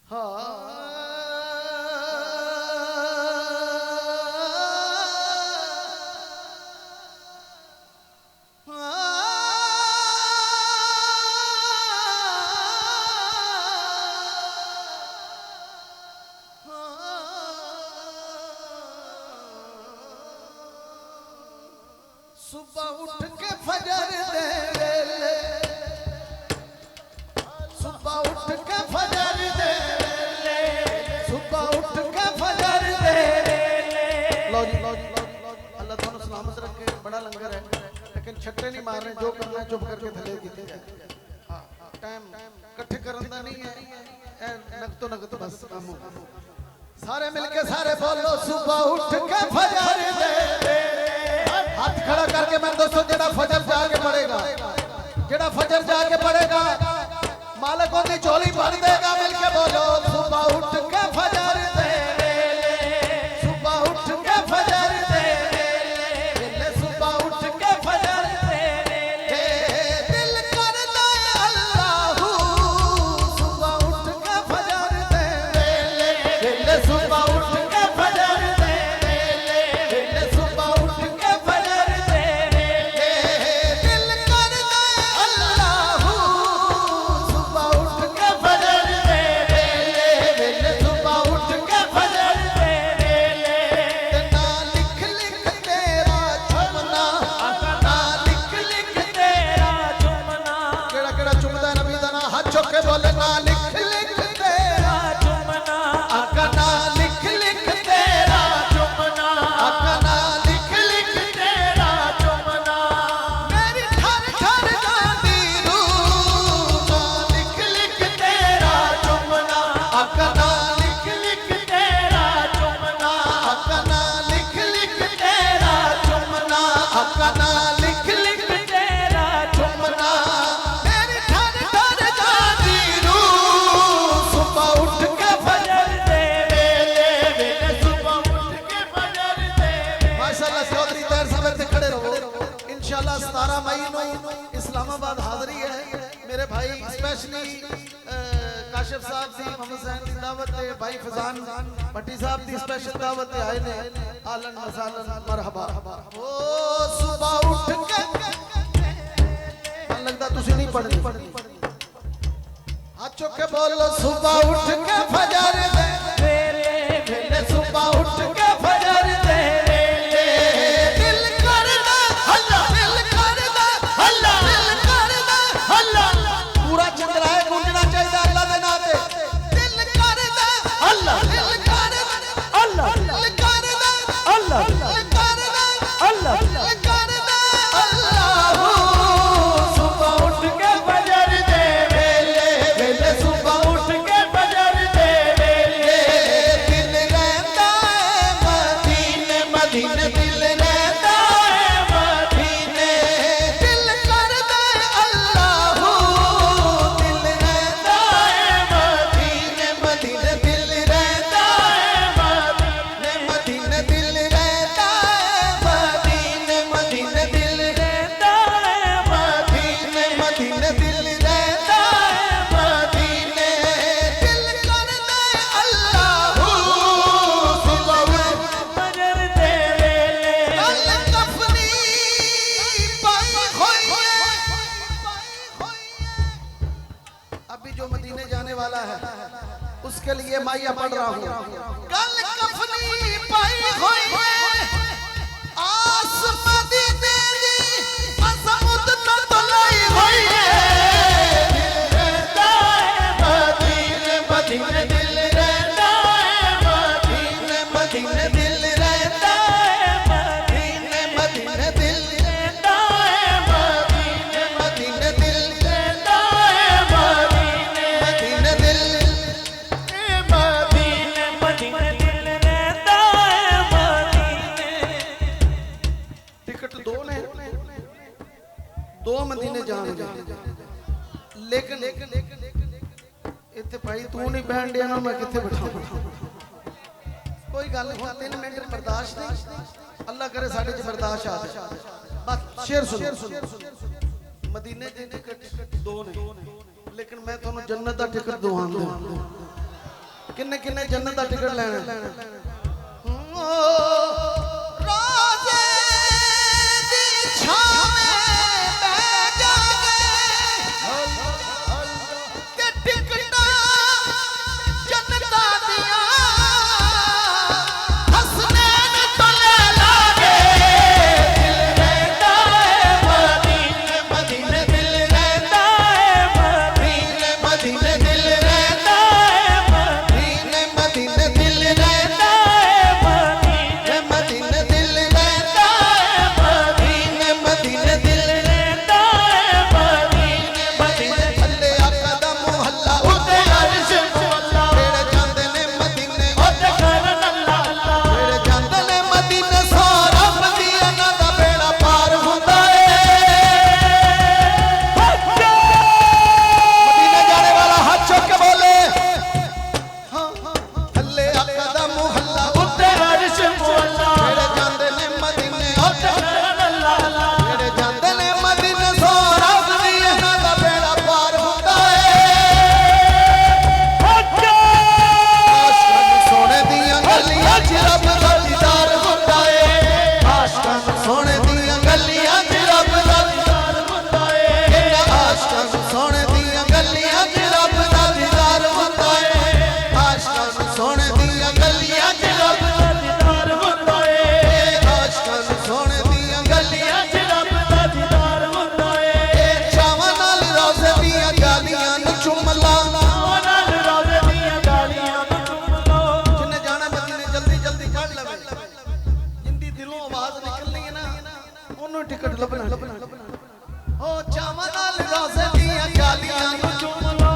सुबह उठ के फजर दे वेले, सुबह उठ के फजर दे वेले, सुबह उठ के फजर दे वेले। लो जी अल्लाह थानू सलामत रखे। बड़ा लंगर है लेकिन छट्टे नहीं मारने, जो करना चुप करके थले कीते जाए। हां टाइम इकट्ठे करन दा नहीं है, नगतो नगत बस काम हो। सारे मिलके सारे बोलो सुबह उठ के फजर दे वेले। हाथ खड़ा करके मैं दोस्तों जेड़ा फजर जाके पड़ेगा, जेड़ा फजर जाके पड़ेगा मालिक ओदी झोली भर देगा। मिलके बोलो सुबह उठ के फजर दे वेले, सुबह उठ के फजर दे वेले, सुबह उठ के फजर दे वेले। दिल करदा अल्लाहू सुबह उठ के फजर दे वेले, वेले सुबह उठ के फजर दे वेले, वेले सुबह उठ के फजर दे वेले। दिल करदा अल्लाहू सुबह उठ के फजर दे वेले, वेले सुबह उठ के फजर दे वेले। ते ना लिख लिख तेरा चुमना, ना लिख लिख तेरा चुमना। केड़ा केड़ा चुमदा नबी दा ना हाथ चुक के बोले ना लिख लिख तेरा चुमना, आका ना लिख लिख तेरा चुमना, आका ना लिख लिख तेरा चुमना। मेरी ठर ठर गांदी रूह ना लिख लिख तेरा चुमना, आका ना लिख लिख तेरा चुमना, आका ना लिख लिख तेरा चुमना, आका ना लिख लिख तेरा चुमना। मेरी ठर ठर गांदी रूह सुबह उठ के फजर दे वेले, वेले सुबह उठ के फजर दे वेले। माशाअल्लाह चौधरी तैर साहब ते खड़े रहो। इंशाअल्लाह 17 मई ਨੂੰ इस्लामाबाद हाजिरी है। मेरे भाई स्पेशली काशिफ साहब दी मोहम्मद हुसैन दी दावत ते भाई फजान भट्टी साहब दी स्पेशल दावत ते आए ने। आलन मसालन मरहबा। ओ सुबह उठ के लगदा तुसी नहीं पढ़नी। हाथ चुक के बोलो सुबह उठ के फजर दे वेले, वेले सुबह उठ के फजर दे वेले। दिल करदा हल्ला, दिल करदा हल्ला, दिल करदा हल्ला। पूरा चंद्राए गूंजना चाहिए अल्लाह दे नाम ते। दिल करदा हल्ला, दिल करदा हल्ला, दिल करदा हल्ला, दिल करदा हल्ला, दिल करदा अल्लाहू सुबह उठ के फजर दे वेले, वेले सुबह उठ के फजर दे वेले। दिल रहता है मदीने, मदीने दिल रहता है मदीने। दिल करदा अल्लाहू दिल रहता है मदीने, मदीने दिल रहता है मदीने, मदीने दिल रहता है मदीने, मदीने दिल रहता है मदीने, मदीने दिल रहता है मदीने। दिल करदा अल्लाहू सुबह उठ फजर दे वेले। कल कफनी पाई होई है, अभी जो मदीने जाने वाला है उसके लिए माया पढ़ रहा हूँ। कल कफनी पाई होई है, आस मदीने दी असमुद तो लाई होई है। दिल रहता है मदीने, मदीने दिल रहता है मदीने, मदीने दिल रहता है मदीने, मदीने दिल रहता है मदीने, मदीने दिल रहता है मदीने, मदीने दिल मदीने, मदीने दिल रहता है मदीने। टिकट दो ने, दो मदीने जाणगे। लेकिन इत्थे भाई तू नहीं बैठ दिया ना, मैं किथे बिठाऊं। कोई गल नहीं, 3 मिनट बर्दाश्त नहीं। अल्लाह करे साडे च बर्दाश्त आ जाए। बस शेर सुनो। मदीने दी टिकट दो ने, लेकिन मैं तुहानू जन्नत दा टिकट दवांदा। किन्ने किन्ने जन्नत का टिकट लेना रोजे दी छां में बैठ जागे ते टिकटा जन्नत दिया हसनैन तो ले लागे दिल रहता है मदीने दिल रहता है मदीने दिल रहता है मदीने दिल रहता है मदीने दिल रहता है मदीने दिल रहता है मदीने थल्ले आका दा मुहल्ला उते अर्श मुहल्ला तेरे जांदे ने मदीने उते करन अल्लाह तेरे जांदे ने मदीने सारा मदीना दा बेड़ा पार हुंदा मदीने जाने वाला हाथ चुक के बोले थल्ले आका दा मुहल्ला उते अर्श मुहल्ला तेरे जांदे ने मदीने उते करन अल्लाह तेरे जांदे ने मदीने सारा मदीना दा बेड़ा पार हुंदा आशिकां सोने दियां गलियां च रब दा दीदार हुंदा आशिकां सोने दियां गलियां च रब दा दीदार हुंदा आशिकां सोने दियां गलियां च रब दा दीदार हुंदा आशिकां सोने दियां गलियां च रब दा दीदार हुंदा आशिकां सोने दियां गलियां च रब दा दीदार हुंदा चावां नाल रोज़े दियां गालियां नु चुम ला नाल रोज़े दियां गालियां नु चुम लो जिन्ने जाना मदीने जल्दी जल्दी कढ लवे जिंदी दिलों आवाज निकलनी है ना ओनू टिकट लभना ओ चावां नाल रोज़े दियां गालियां नु चुम लो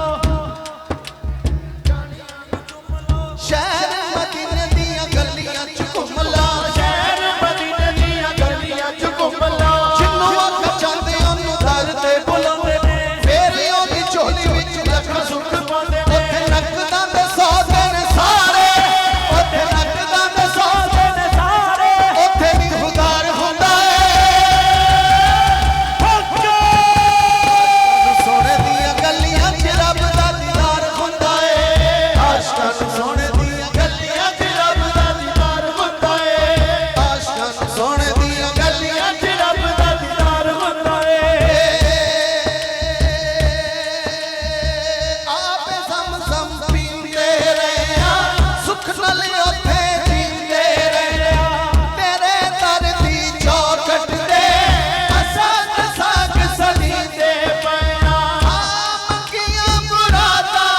शहर मदीने दियां गलियां च घुम ला शहर मदीने दियां गलियां च घुम ला जिन्नू अख चांदे ओनू दर ते बुलांदे ने फेर ओदी झोली विच लख सुख पांदे ने ओथे नकदां दे सौदे ने सारे ओथे नकदां दे सौदे ने सारे ओथे भी खुदार हुंदा सोने दियां गलियां च रब दा दीदार हुंदा आशिकां सोने दियां गलियां च रब दा दीदार हुंदा आशिकां सोने दियां गलियां च रब दा दीदार हुंदा आपे सम पींदे रहिया सुख नाल ओथे जींदे रहिया तेरे दर दी चौखट ते असां साग सलींदे पिया मंगियां मुरादां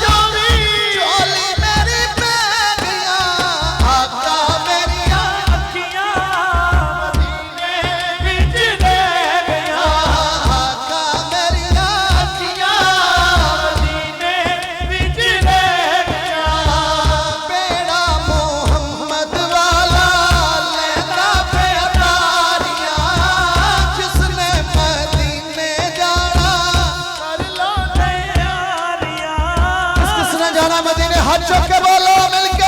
जो भी झोली मेरी पै गईयां आका मेरियां अखियां मदीने विच रह गईयां आका मेरियां अखियां मदीने विच रह गईयां बेड़ा मोहम्मद वाला लेंदा पिया तारियां जिसने मदीने जाना कर लो तैयारियां किसने जाना मदीने हाथ चुक के बोलो मिल के